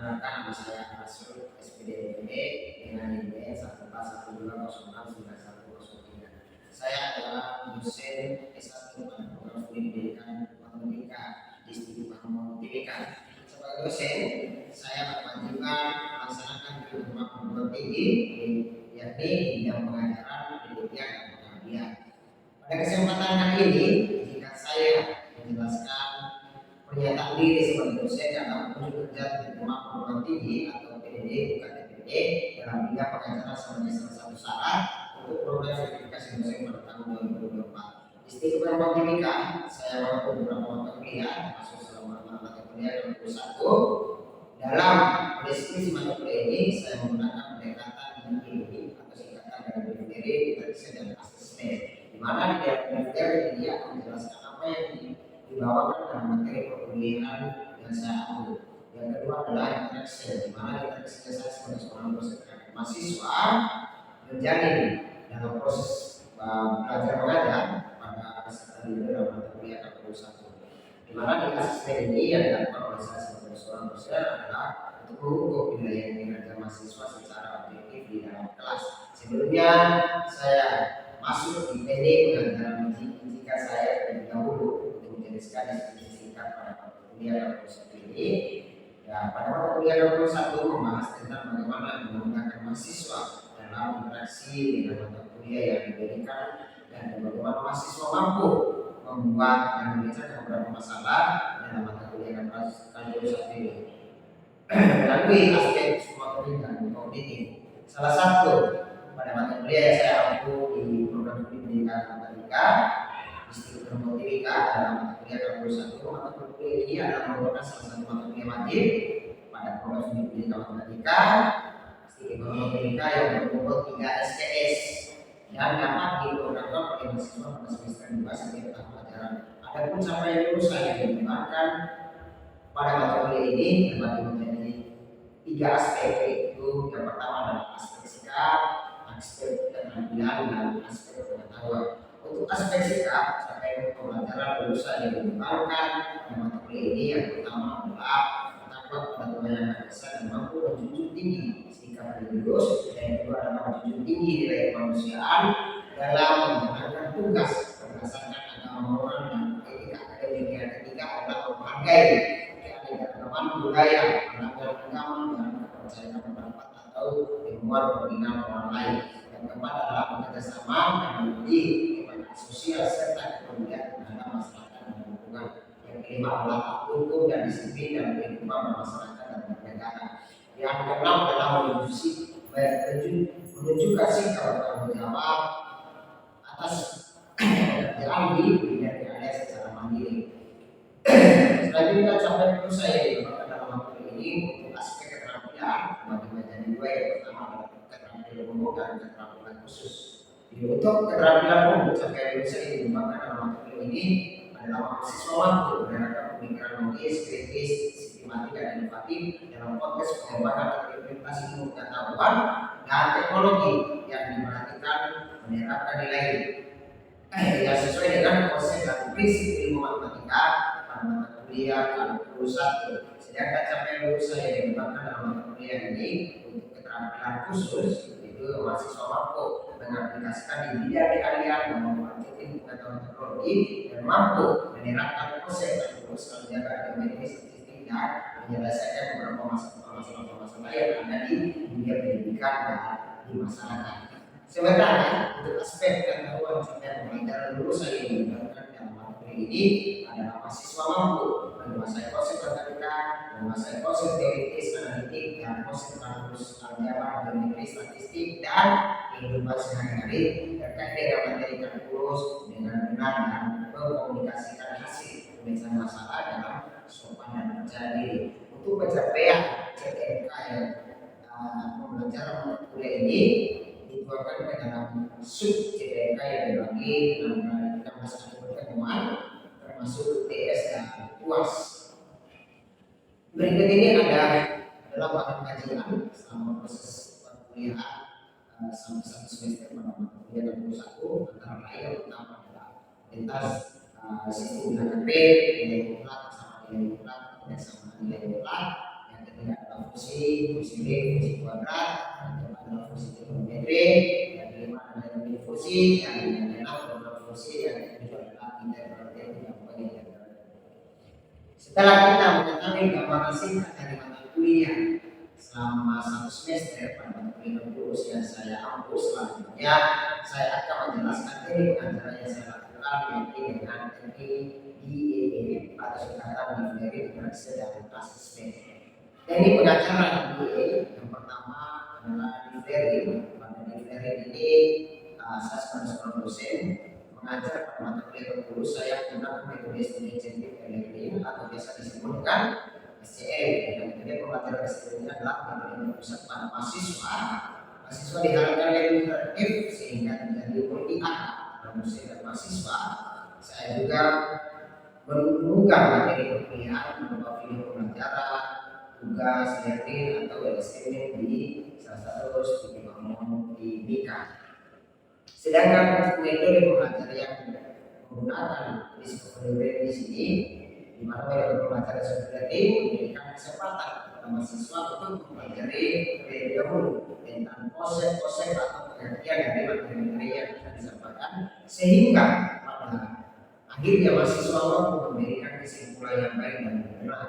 Perkenalkan, nama saya Rasul SPDMD dengan NIM 14120699103. Saya adalah dosen S1 pada program studi pendidikan matematika di Studi Matematika. Sebagai dosen, saya berkewajiban melaksanakan kehidupan perguruan tinggi, yakni di bidang pengajaran, penelitian, dan pengabdian. Pada kesempatan kali ini, jika saya menjelaskan pernyataan diri sebagai dosen dalam unjuk kerja diterima perguruan tinggi atau PDD bukan DPD dalam bidang pengajaran sebagai salah satu syarat untuk program sertifikasi dosen pada tahun 2024. Di Studi Matematika, saya mampu beberapa mata kuliah, termasuk selama mata kuliah 21. Dalam deskripsi mata kuliah ini, saya menggunakan pendekatan ilmu atau singkatan dari materi, deteksi, dan asesmen, di mana di dalam materi ini akan menjelaskan apa yang dibawakan dalam materi perkuliahan yang saya ambil. Yang kedua adalah interaksi, di mana interaksi saya sebagai seorang dosen mahasiswa menjalin dalam proses belajar mengajar pada peserta didik dalam mata kuliah K21. Di mana di asesmen ini yang dilakukan oleh saya sebagai seorang dosen adalah untuk mengukur penilaian kinerja mahasiswa secara objektif di dalam kelas. Sebelumnya saya masuk di teknik pengajaran jika saya terlebih dahulu sekali singkat pada mata kuliah 21 ini. Ya, pada mata kuliah 21 membahas tentang bagaimana menggunakan mahasiswa dalam interaksi dengan mata kuliah yang diberikan dan bagaimana mahasiswa mampu membuat dan memecahkan beberapa masalah dalam mata kuliah yang 21 ini melalui aspek psikologi dan kognitif. Salah satu pada mata kuliah yang saya ampu di program studi pendidikan matematika di Studi Matematika dalam mata kuliah K21. Mata kuliah ini adalah merupakan salah satu mata kuliah wajib pada program studi pendidikan matematika Studi Matematika yang berkumpul 3 SKS dan dapat diprogramkan oleh mahasiswa pada semester 2 sampai tahun ajaran. Adapun capaian lulusan yang dikembangkan pada mata kuliah ini terbagi menjadi 3 aspek, yaitu yang pertama adalah aspek sikap, aspek keterampilan, dan aspek pengetahuan. Untuk aspek sikap, capaian pembelajaran lulusan yang dikembangkan pada mata kuliah ini yang pertama adalah takwa pada Tuhan Yang Maha Esa dan mampu menjunjung tinggi sikap religius, dan yang kedua adalah menjunjung tinggi nilai kemanusiaan dalam menjalankan tugas berdasarkan agama moral dan etika akademik. Yang ketiga adalah menghargai keanekaragaman budaya, melanggar agama dan kepercayaan pendapat atau ilmuwan original orang lain. Yang keempat adalah bekerjasama dan memberi sosial serta kepedulian terhadap masyarakat dan lingkungan. Yang kelima adalah hukum dan disiplin dalam kehidupan bermasyarakat dan bernegara. Yang keenam adalah menunjukkan sikap bertanggung jawab atas pekerjaan di bidang keahlian secara mandiri. Selanjutnya capaian lulus saya dikembangkan dalam waktu ini untuk aspek keterampilan bagi menjadi dua. Yang pertama adalah keterampilan umum dan keterampilan khusus. Untuk keterampilan umum, capaian lulus saya dikembangkan dalam waktu ini adalah mahasiswa mampu menggunakan pemikiran logis, kritis, sistematik, dan inovatif dalam konteks pengembangan atau implementasi ilmu pengetahuan dan teknologi yang diperhatikan menerapkan nilai yang sesuai dengan konsep dan prinsip ilmu matematika pada mata kuliah K21. Sedangkan capaian lulus saya dikembangkan dalam mata kuliah ini untuk keterampilan khusus, yaitu mahasiswa mampu mengaplikasikan di bidang keahlian memanfaatkan pengetahuan teknologi dan mampu menerapkan konsep dan rumus aljabar, geometri, statistik, dan menyelesaikan beberapa masalah yang ada di dunia pendidikan dan di masyarakat. Sementara untuk aspek pengetahuan capaian pembelajaran lulus saya dikembangkan dalam mata kuliah ini adalah mahasiswa mampu menguasai konsep matematika, menguasai konsep teoritis analitik, dan konsep kalkulus aljabar, geometri, statistik, dan kehidupan sehari-hari terkait dengan materi kalkulus dengan benar dan mengkomunikasikan hasil pemecahan masalah dalam sopan dan percaya diri. Untuk pencapaian CTNK yang pembelajaran mata kuliah ini dituangkan ke dalam sub CTNK yang dibagi dalam 13 kali pertemuan termasuk UTS dan UAS. Berikut ini adalah bahan kajian selama proses perkuliahan sampai 1 semester pada mata kuliah K21. Antara lain yang pertama adalah lintas sistem HKP, nilai mutlak sama nilai mutlak, tidak sama nilai mutlak. Yang ketiga adalah fungsi B, fungsi kuadrat, yang adalah fungsi trigonometri, yang kelima adalah unit fungsi, yang keenam adalah fungsi, yang ketujuh adalah integral yang bagian. Setelah kita mengetahui gambaran singkat dari mata kuliah selama satu semester pada mata kuliah lulus yang saya ambil, selanjutnya saya akan menjelaskan teknik pengajaran yang saya lakukan, yaitu dengan teknik DEA atau singkatan Differential Interaction dan Assessment. Teknik pengajaran DEA yang pertama adalah Differential. Pada Differential ini saya sebagai seorang dosen mengajar pada mata kuliah lulus, saya menggunakan metode studi centric learning atau biasa disebut dengan SCL. Dan metode pembelajaran SCL ini adalah metode yang berpusat pada mahasiswa. Mahasiswa diharapkan lebih interaktif sehingga terjadi multi arah antara dosen dan mahasiswa. Saya juga menunjukkan materi perkuliahan berupa video pembelajaran, tugas, learning atau LSM di salah satu studi bangun di BK. Sedangkan untuk metode pembelajaran yang menggunakan discovery learning di sini, di mana metode pembelajaran discovery learning memberikan kesempatan kepada mahasiswa untuk mempelajari terlebih dahulu tentang konsep-konsep atau pengertian dari materi yang sudah disampaikan, sehingga pada akhirnya mahasiswa mampu memberikan kesimpulan yang baik dan benar.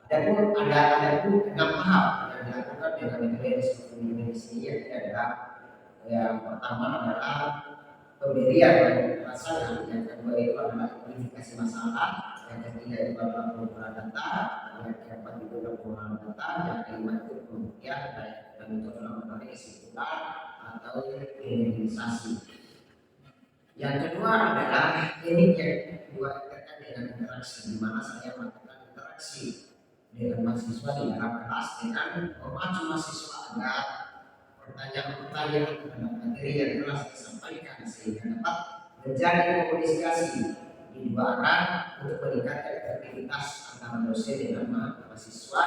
Adapun ada 6 tahap yang dilakukan dengan metode discovery learning di sini, yaitu adalah yang pertama adalah pemberian rasa, yang kedua itu adalah identifikasi masalah, yang ketiga itu adalah pengumpulan data, yang keempat itu adalah pengumpulan data, yang kelima itu pembuktian, dan itu adalah menarik kesimpulan atau generalisasi. Yang kedua adalah teknik yang kedua terkait dengan interaksi, di mana saya melakukan interaksi dengan mahasiswa di dalam kelas dengan memacu mahasiswa agar pertanyaan-pertanyaan terhadap materi yang telah disampaikan sehingga dapat menjadi komunikasi di dua arah untuk meningkatkan efektivitas antara dosen dengan mahasiswa.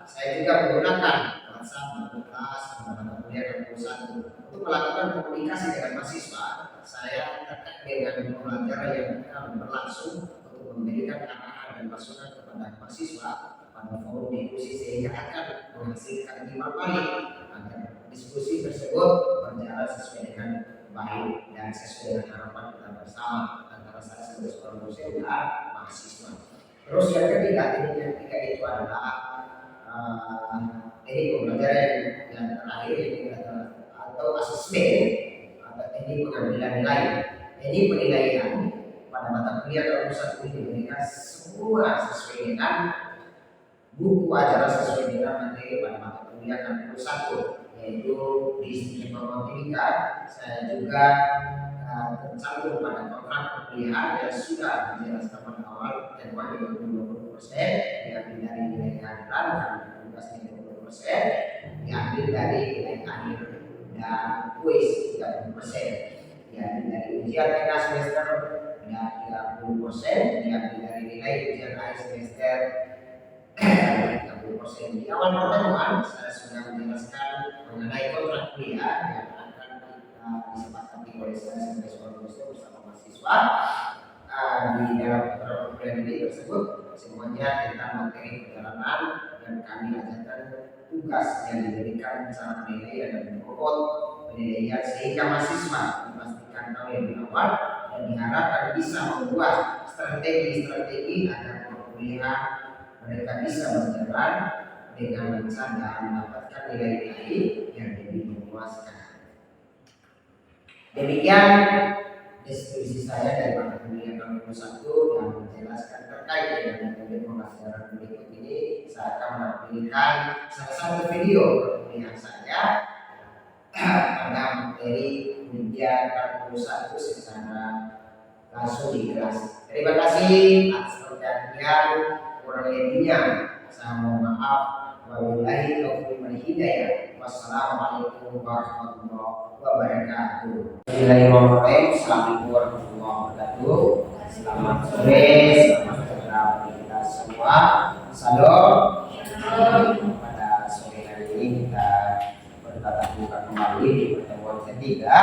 Saya juga menggunakan WhatsApp, kelas, mata kuliah dan satu untuk melakukan komunikasi dengan mahasiswa. Saya terkait dengan pembelajaran yang berlangsung untuk memberikan arahan dan masukan kepada mahasiswa pada forum diskusi sehingga akan menghasilkan timbal balik agar diskusi tersebut berjalan sesuai dengan baik dan sesuai dengan harapan kita bersama antara saya sebagai seorang dosen dan mahasiswa. Terus yang ketiga itu adalah teknik pembelajaran yang terakhir atau asesmen atau teknik pengambilan nilai. Teknik penilaian pada mata kuliah kalau satu ini diberikan semua sesuai dengan buku ajaran, sesuai dengan materi pada mata kuliah kampus 1, yaitu di studi matematika. Saya juga tercantum pada kontrak perkuliahan yang sudah dijelaskan pada awal tema 20% diambil dari nilai kehadiran dan tugasnya 20%, diambil dari nilai akhir dan kuis 30%, diambil dari ujian tengah semester dan 30%, diambil dari nilai ujian akhir semester 30%. Di awal pertemuan saya sudah menjelaskan mengenai kontrak kuliah yang akan disepakati oleh saya sebagai seorang dosen bersama mahasiswa. Di dalam kontrak kuliah ini tersebut semuanya tentang materi perjalanan dan kami ajarkan tugas yang diberikan secara penilaian dan berbobot penilaian sehingga mahasiswa dipastikan tahu lebih awal dan diharapkan bisa membuat strategi agar perkuliahan mereka bisa berjalan dengan lancar dan mendapatkan nilai-nilai yang lebih memuaskan. Demikian diskusi saya dari mata kuliah kampus 1 yang menjelaskan terkait dengan metode pembelajaran berikut ini. Saya akan menampilkan salah satu video perkuliahan saya pada materi ujian kampus 1 secara langsung di kelas. Terima kasih atas perhatian. Kurang lebihnya saya mohon maaf. Wabillahi taufiq wal hidayah. Wassalamualaikum warahmatullahi wabarakatuh. Bismillahirrahmanirrahim. Assalamualaikum warahmatullahi wabarakatuh. Selamat sore, selamat bergabung kita semua. Salam. Pada sore hari ini kita bertatap muka kembali di pertemuan ketiga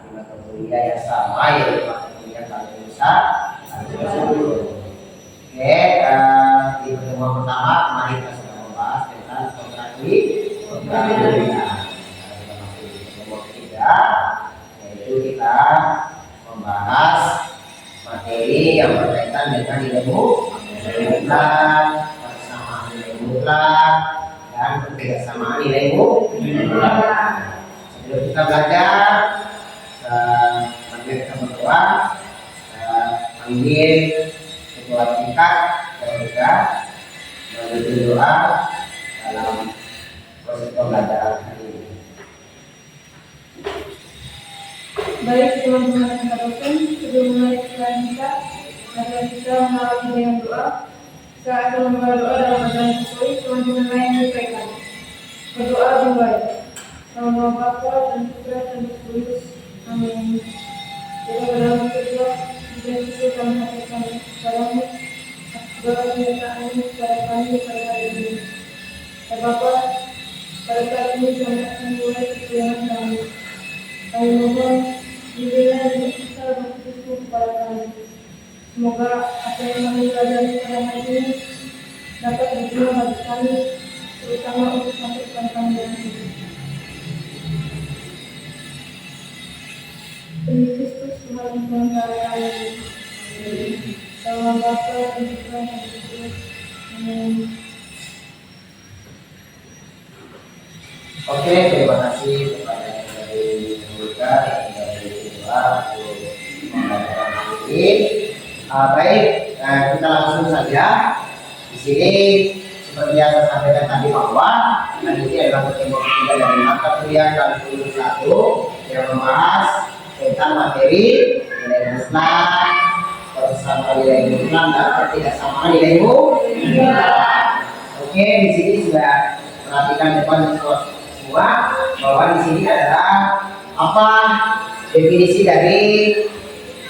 di mata kuliah yang sama, yaitu mata kuliah Kalkulus. Oke, di pertemuan pertama kemarin kita sudah membahas tentang kontrak membahas materi yang berkaitan dengan nilai mutlak, persamaan nilai mutlak, dan kebersamaan nilai mutlak. Sebelum kita belajar, mari kita berdoa. Panggil ketua tingkat dan juga menuju doa dalam proses pembelajaran hari ini. Baik teman-teman sekalian, sebelum mulai kita, mari kita mengawali dengan doa. Saat akan membaca doa dalam bacaan sesuai teman-teman lain menyampaikan. Berdoa dimulai. Nama Bapa dan Putra dan Roh Kudus. Amin. Jadi dalam kedua, jika kita dalam hati kami, dalammu, segala kenyataan kepada kami pada hari ini. Ya Bapa, pada saat ini kami akan mulai perjalanan kami. Kami mohon diberilah hidup kita berkhusus kepada kami. Semoga apa yang kami pelajari pada hari ini dapat berguna bagi kami, terutama untuk masa depan kami yang hidup. Demi Kristus Tuhan Tuhan kami. Sama Bapa dan Putra dan Roh Kudus. Amin. Oke, terima kasih kepada yang dari Buddha dan dari doa untuk pembelajaran hari ini. Baik, kita langsung saja. Di sini seperti yang saya sampaikan tadi bahwa ini adalah pertemuan ketiga dari mata kuliah kali 21 yang membahas tentang materi nilai mutlak, persamaan nilai mutlak dan ketidaksamaan nilai mutlak. Oke, di sini sudah perhatikan depan semua bahwa di sini adalah apa definisi dari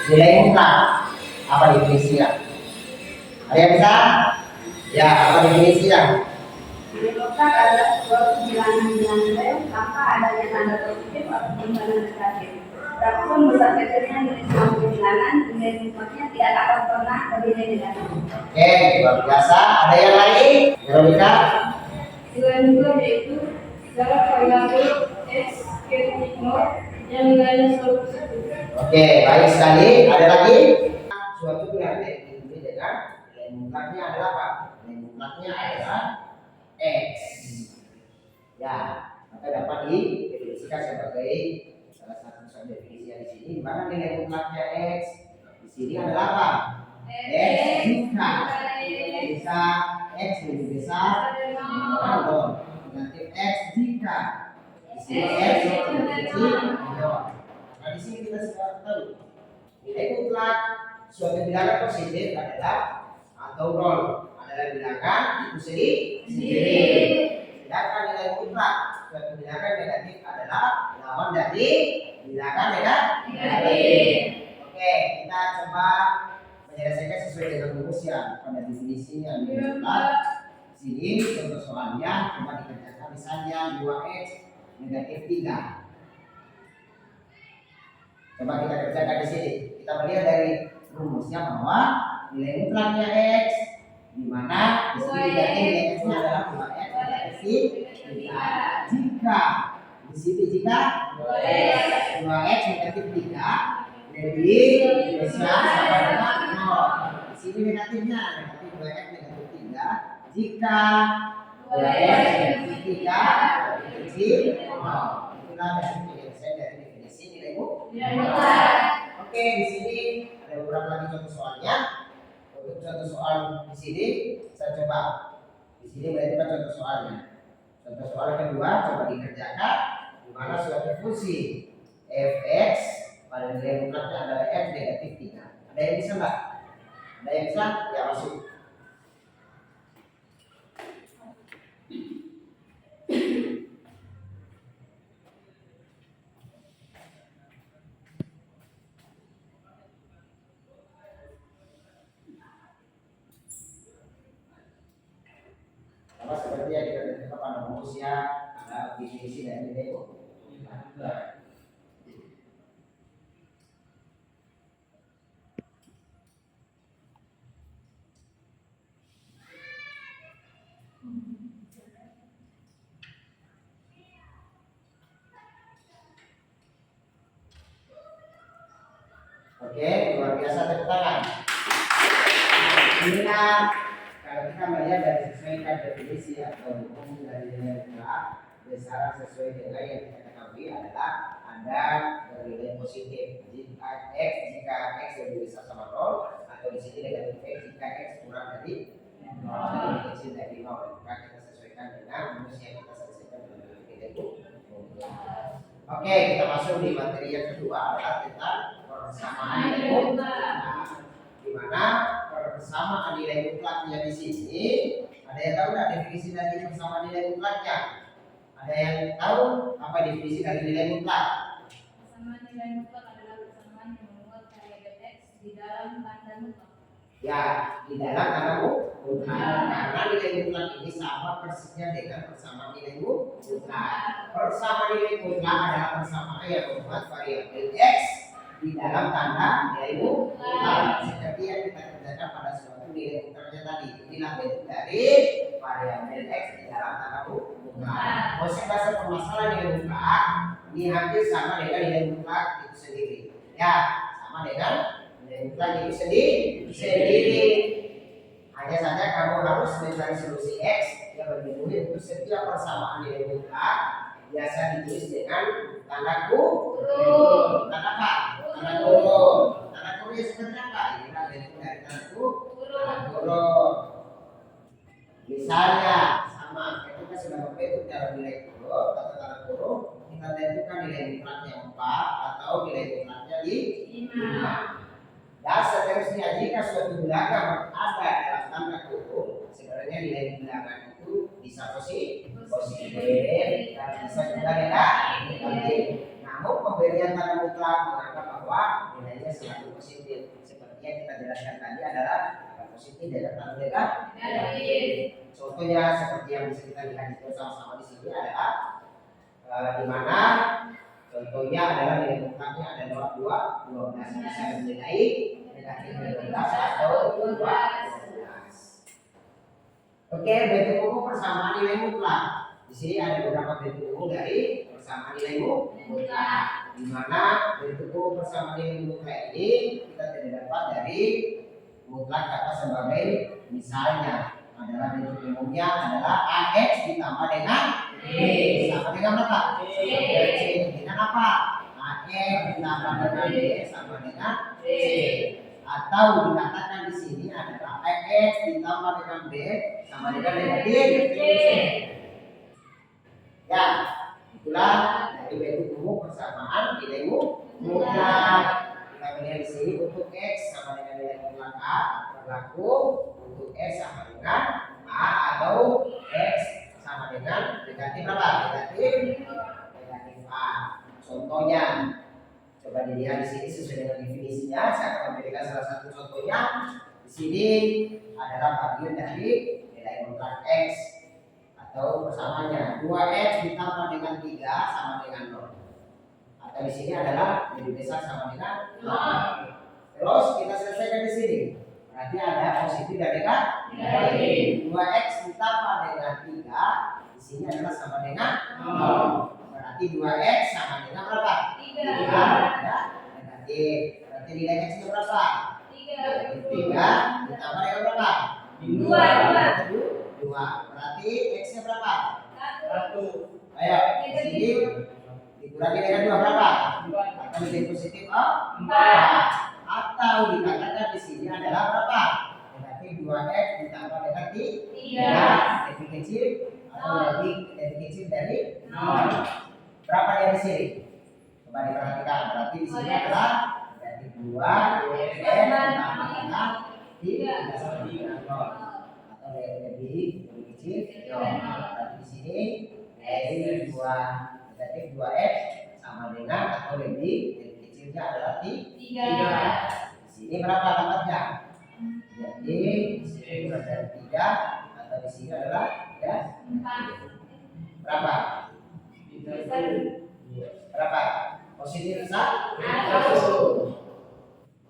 nilai mutlak. Apa definisinya? Ada yang bisa? Ya, apa definisinya? Nilai mutlak adalah sebuah bilangan nilai tanpa adanya tanda positif atau tanda negatif. Berapapun besar kecilnya nilai suatu bilangan, nilai mutlaknya tidak akan pernah lebih negatif. Oke, luar biasa. Ada yang lain? Veronica? Nilai mutlak yaitu jarak variabel x ke titik nol yang nilainya selalu positif. Oke, baik sekali. Ada lagi? Suatu bilangan ini dengan nilai mutlaknya adalah apa? Nilai mutlaknya adalah x. Ya, maka dapat didefinisikan sebagai salah satu definisi di sini. Di mana nilai mutlaknya x? Di sini adalah apa? X jika bisa x lebih besar atau negatif x jika di sini x lebih kecil. Nah, di sini kita sudah tahu nilai mutlak suatu bilangan positif adalah atau nol adalah bilangan itu sendiri. Sedangkan nilai mutlak suatu bilangan negatif adalah lawan dari bilangan negatif. Oke, kita coba menyelesaikan sesuai dengan rumusnya pada definisinya nilai mutlak. Di sini contoh soalnya coba dikerjakan misalnya 2x negatif 3. Coba kita kerjakan di sini. Kita melihat dari rumusnya bahwa nilai mutlaknya x di mana di sini nilai x-nya adalah 2x negatif 3. Jika di sini jika 2x negatif 3 lebih besar sama dengan 0. Di sini negatifnya negatif 2x negatif 3 jika 2x negatif 3 lebih kecil 0. Itulah dari definisi nilai mutlak. Oke, di sini ada beberapa lagi contoh soalnya. Untuk contoh soal di sini saya coba. Di sini berarti contoh soalnya. Contoh soal kedua coba dikerjakan di mana suatu fungsi fx pada nilai mutlaknya adalah f negatif 3. Ada yang bisa nggak? Ada yang bisa? Ya masuk. Sama seperti yang kita tetapkan pada rumusnya ada definisi dari nilai mutlak. Oke, luar biasa, tepuk tangan. Inilah kalau kita melihat dari sesuaikan definisi atau hukum dari nilai mutlak, besaran sesuai dengan yang kita ketahui adalah ada nilai positif jika x lebih besar sama 0, atau di sini negatif x jika x kurang dari 0, lebih kecil dari 0. Maka kita sesuaikan dengan rumus yang kita selesaikan dengan nilai mutlak. Oke, kita masuk di materi yang kedua adalah tentang persamaan nilai mutlak. Di mana persamaan nilai mutlaknya di sini, ada yang tahu nggak definisi dari persamaan nilai mutlaknya? Ada yang tahu apa definisi dari nilai mutlak? Persamaan nilai mutlak adalah persamaan yang memuat variabel x di dalam tanda mutlak. Ya, di dalam tanda mutlak. Karena nilai mutlak ini sama persisnya dengan persamaan nilai mutlak. Persamaan nilai mutlak adalah persamaan yang memuat variabel x di dalam tanda nilai mutlak, seperti yang kita kerjakan pada suatu nilai mutlaknya tadi. Inilah bentuk dari variabel x di dalam tanda mutlak. Konsep dasar permasalahan nilai mutlak ini hampir sama dengan nilai mutlak itu sendiri. Ya, sama dengan nilai mutlak itu sendiri. Hanya saja kamu harus mencari solusi x yang lebih mudah untuk setiap persamaan nilai mutlak. Biasa ditulis dengan tanda kurung. Tanda apa? Tanda kurung. Tanda kurung seperti apa? Inilah bentuk dari tanda kurung. Misalnya sama, ketika sudah membentuk dalam nilai kurung atau tanda kurung, kita tentukan nilai mutlaknya 4 atau nilai mutlaknya 5. Dan seterusnya jika suatu bilangan ada dalam tanda kurung, sebenarnya nilai bilangan itu bisa positif dan bisa juga negatif. Namun pemberian tanda mutlak menganggap bahwa nilainya selalu positif. Seperti yang kita jelaskan tadi adalah tanda positif dan tanda negatif. Contohnya seperti yang bisa kita lihat bersama-sama di sini adalah di mana contohnya adalah nilai mutlaknya adalah 12 bisa menjadi negatif 12 atau 12. Oke, bentuk umum persamaan nilai mutlak. Di sini ada beberapa bentuk umum dari persamaan nilai mutlak. Di mana bentuk umum persamaan nilai mutlak ini kita tidak dapat dari mutlak kata sebagai misalnya adalah bentuk umumnya adalah ax ditambah dengan b sama dengan berapa? C. Dengan apa? Ax ditambah dengan b sama dengan c. Atau dikatakan di sini adalah x ditambah dengan b sama dengan negatif c. Ya, itulah dari bentuk umum persamaan nilai mutlak. Kita melihat di sini untuk x sama dengan nilai mutlak a berlaku untuk x sama dengan a atau x sama dengan negatif berapa? Negatif a. Contohnya, coba dilihat di sini sesuai dengan definisinya. Saya akan memberikan salah satu contohnya. Di sini adalah bagian dari nilai mutlak x atau persamaannya 2x ditambah dengan 3 sama dengan 0. Atau di sini adalah lebih besar sama dengan 0. Terus kita selesaikan di sini. Berarti ada positif dan negatif. 2x ditambah dengan 3 di sini adalah sama dengan 0. Berarti 2x sama dengan berapa? 3. Ada negatif. Berarti nilai x-nya berapa? 3 ditambah dengan berapa? 2. Berarti x-nya berapa? 1. Ayo, di sini dikurangi dengan 2 berapa? Akan menjadi positif 4. Atau dikatakan di sini adalah berapa? Negatif 2x ditambah dengan 3. Lebih kecil atau lebih kecil dari 0. Berapa dia di sini? Coba diperhatikan. Berarti di sini adalah negatif 2x ditambah dengan 3 sama dengan 0. Atau lebih kecil 0. Berarti di sini negatif 2x sama dengan atau lebih kecilnya adalah 3. Di sini berapa dapatnya? Jadi di sini kurang dari 3 atau di sini adalah 4. Berapa? Berapa? Positif 1.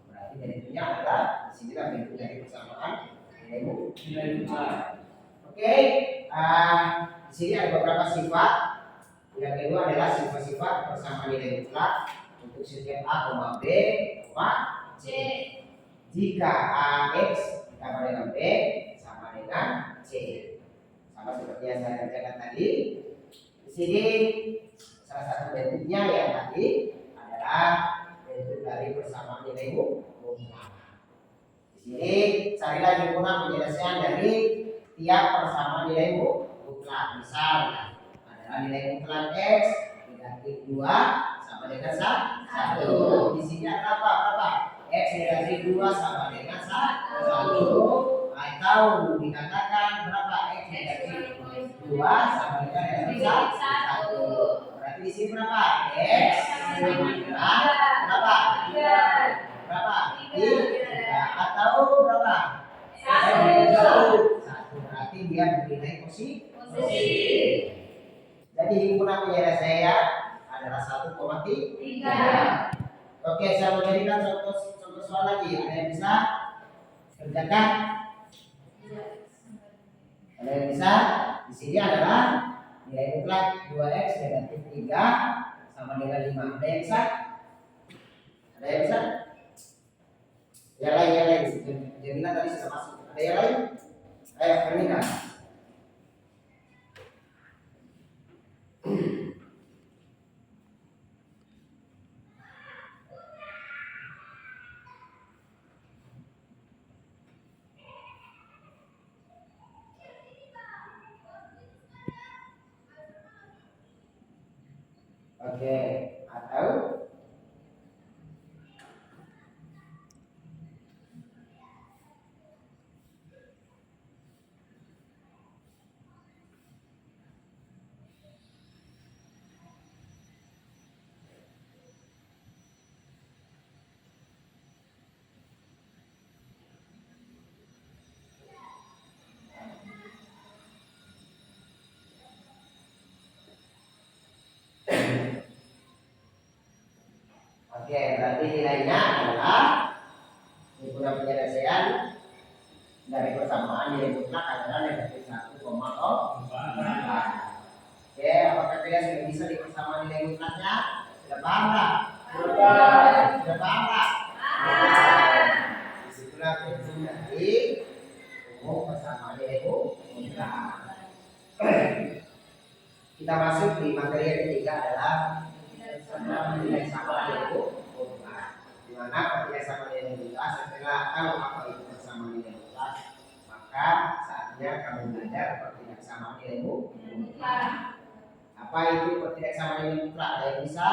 Berarti bentuknya adalah di sini lah bentuk dari persamaan nilai mutlak. Oke, di sini ada beberapa sifat. Yang kedua adalah sifat-sifat persamaan nilai mutlak untuk setiap a, b, C. Jika AX ditambah dengan B sama dengan C. Sama seperti yang saya kerjakan tadi. Di sini salah satu bentuknya yang tadi adalah bentuk dari persamaan nilai mutlak. Di sini carilah himpunan penyelesaian dari tiap persamaan nilai mutlak. Misal adalah nilai mutlak X negatif 2 sama dengan 1. Di sini ada apa? X negatif 2 sama dengan 1. Atau dikatakan berapa? X negatif 2 sama dengan 1. Berarti di sini berapa? X sama dengan berapa? 3. Atau berapa? 1. Berarti dia bernilai positif. Jadi himpunan penyelesaian adalah 1,3. Oke, saya memberikan contoh soal lagi. Ada yang bisa kerjakan? Ada yang bisa? Di sini adalah nilai mutlak 2x negatif 3 sama dengan 5. Ada yang bisa? Ada yang bisa? Yang lain. Jadilah tadi sudah masuk. Ada yang lain? Ayo, Fermina. Oke, atau oke, berarti nilainya adalah himpunan penyelesaian dari persamaan nilai mutlak adalah negatif 1,04. Oke, apakah kalian sudah bisa di persamaan nilai mutlaknya? Sudah paham tak? Sudah paham tak? Disitulah bentuk dari umum persamaan nilai mutlak. Kita masuk di materi yang ketiga adalah nilai sama nilai mutlak. Di mana nilai sama nilai mutlak setelah tahu apa itu persamaan nilai mutlak, maka saatnya kamu belajar pertidaksamaan nilai mutlak. Apa itu pertidaksamaan nilai mutlak? Ada yang bisa?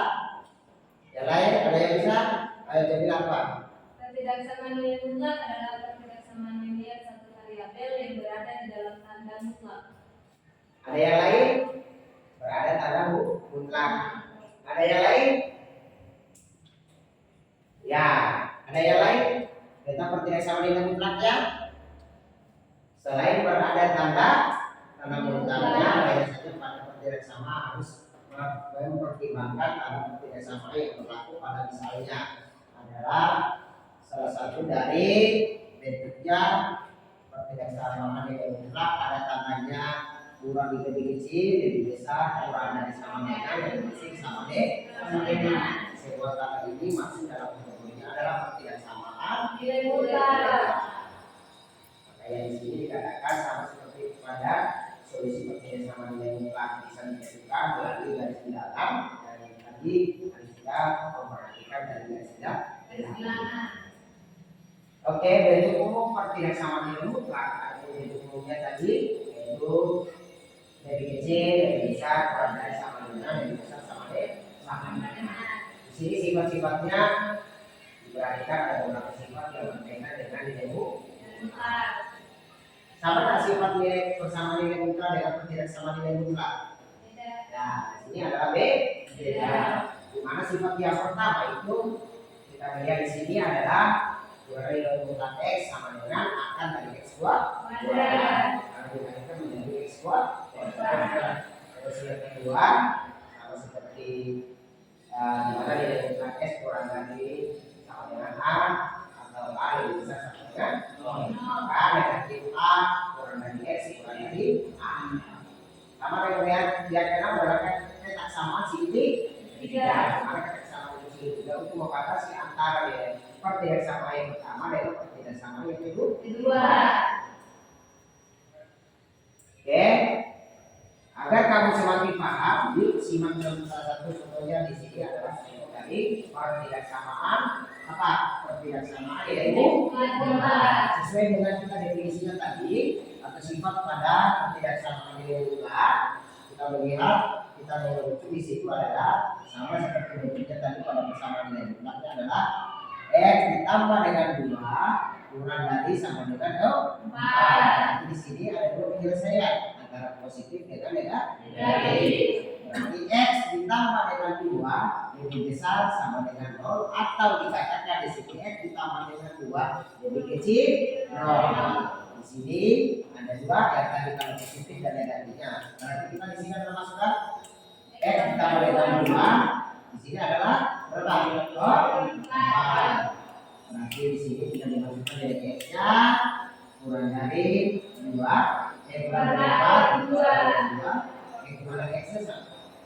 Yang lain ada yang bisa? Ayo jadi apa? Pertidaksamaan nilai mutlak adalah pertidaksamaan nilai satu variabel yang berada di dalam tanda mutlak. Ada yang lain? Berada tanda mutlak. Ada yang lain? Ya, ada yang lain? Tentang pertidaksamaan nilai mutlaknya? Selain berada tanda mutlaknya, ada saja pada pertidaksamaan harus mempertimbangkan tanda pertidaksamaan yang berlaku pada misalnya adalah salah satu dari bentuknya pertidaksamaan nilai mutlak ada tandanya kurang lebih kecil, lebih besar, kurang dari sama dengan, lebih kecil sama dengan. Semua tanda ini masuk dalam kategorinya adalah pertidaksamaan Nilai mutlak. Maka yang di sini dikatakan sama seperti pada solusi pertidaksamaan nilai mutlak bisa ditentukan melalui garis di dalam dan yang tadi harus kita memperhatikan dari garis di dalam. Oke, bentuk umum pertidaksamaan nilai mutlak atau bentuk umumnya tadi yaitu lebih kecil, lebih besar, kurang dari sama dengan, lebih besar sama dengan. Di sini sifat-sifatnya diperhatikan ada beberapa sifat yang berkaitan dengan nilai mutlak. Sama tak sifat nilai persamaan nilai mutlak dengan pertidaksamaan nilai mutlak? Nah, di sini adalah beda. Di mana sifat yang pertama itu kita lihat di sini adalah nilai mutlak X sama dengan akar dari X kuadrat. Kalau dikalikan menjadi X kuadrat. Terus yang kedua sama seperti di mana nilai mutlak X kurang dari sama dengan A atau A lebih besar sama dengan maka negatif A kurang dari X kurang dari A. Sama dengan yang keenam adalah petak sama sini tidak. Maka petak sama itu sini juga untuk membatasi antara ya pertidaksamaan yang pertama dengan pertidaksamaan yang kedua. Oke, agar kamu semakin paham, yuk simak salah satu contohnya di sini adalah contoh dari pertidaksamaan apa? Pertidaksamaan yaitu sesuai dengan kita definisinya tadi atau sifat pada pertidaksamaan yang kedua. Kita melihat kita merujuk di situ adalah sama seperti bentuknya tadi pada persamaan nilai bulatnya adalah x ditambah dengan 2 kurang dari sama dengan 4. Di sini ada dua penyelesaian antara positif dengan negatif. Berarti x ditambah dengan 2 lebih besar sama dengan 0 atau dikatakan di sini x ditambah dengan 2 lebih kecil 0. Di sini ada dua yang tadi kalau positif dan negatifnya. Berarti kita di sini adalah masukkan x ditambah dengan 2 di sini adalah berapa? 4. Berarti di sini kita dimasukkan dari x-nya kurang dari 2 kurang dari 4 kurang dari x-nya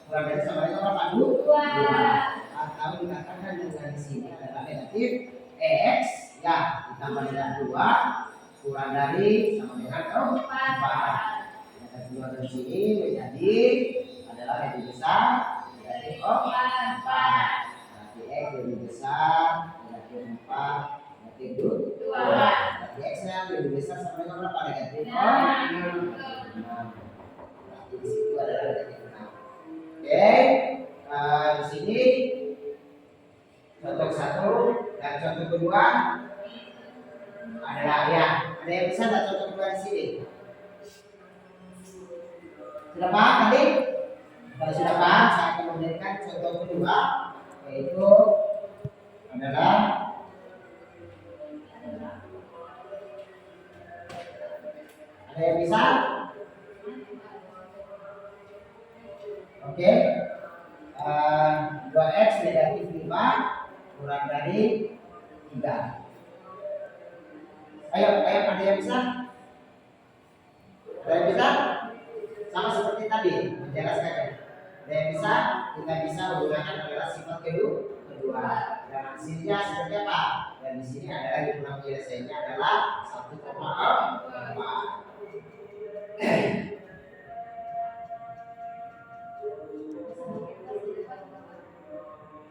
kurang dari sama dengan berapa? 2. Atau dikatakan dengan di sini adalah negatif x ya ditambah dengan 2 kurang dari sama dengan 4. Yang kedua dari sini menjadi adalah lebih besar dari 4. Berarti x lebih besar dari 4 negatif 2. Berarti x nya lebih besar sama dengan berapa? Negatif 4. Berarti di situ adalah negatif 6. Oke, di sini contoh 1 dan contoh kedua adalah ya. Ada yang bisa nggak contoh kedua di sini? Sudah paham tadi? Kalau sudah paham, saya akan memberikan contoh kedua, yaitu adalah ada yang bisa? Oke, 2x negatif 5 kurang dari 3. Ayo, ada yang bisa? Ada yang bisa? Sama seperti tadi, menjelaskan ya. Ada yang bisa? Kita bisa menggunakan adalah sifat kedua. Dan hasilnya seperti apa? Dan di sini adalah guna penyelesaiannya adalah 1,4.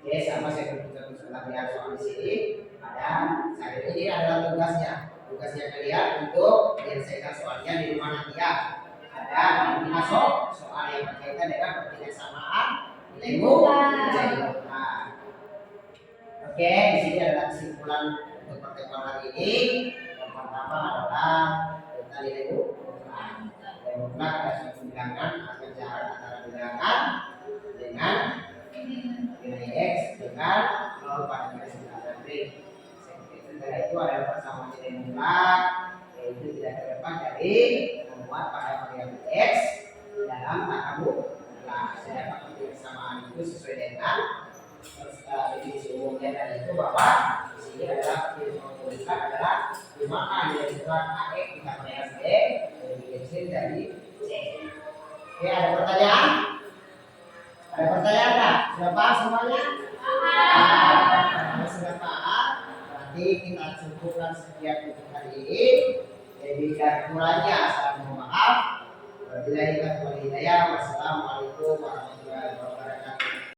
Oke, sama seperti setelah lihat soal di sini ada saya ini adalah tugasnya kalian untuk menyelesaikan soalnya di rumah nanti ya. Ada masuk soal yang berkaitan dengan pertidaksamaan nilai bulat. Oke, di sini adalah kesimpulan untuk pertemuan hari ini. Yang pertama adalah tentang nilai bulat. Nilai bulat ada suatu bilangan atau jarak antara bilangan dengan nilai x dengan 0 pada nilai 9 ring. Setelah itu adalah persamaan nilai bulat, yaitu tidak terlepas dari membuat pada variabel x dalam tangga bulat. Sedangkan persamaan itu sesuai dengan definisi umumnya tadi itu bahwa di sini adalah persamaan bulat adalah di mana nilai bulat ax kita variabel b lebih kecil dari c. Oke, ada pertanyaan? Ada pertanyaan nggak? Sudah paham semuanya? Kalau sudah paham, berarti kita cukupkan sekian untuk hari ini. Lebih dan kurangnya saya mohon maaf. Wabillahi taufiq wal hidayah. Wassalamualaikum warahmatullahi wabarakatuh.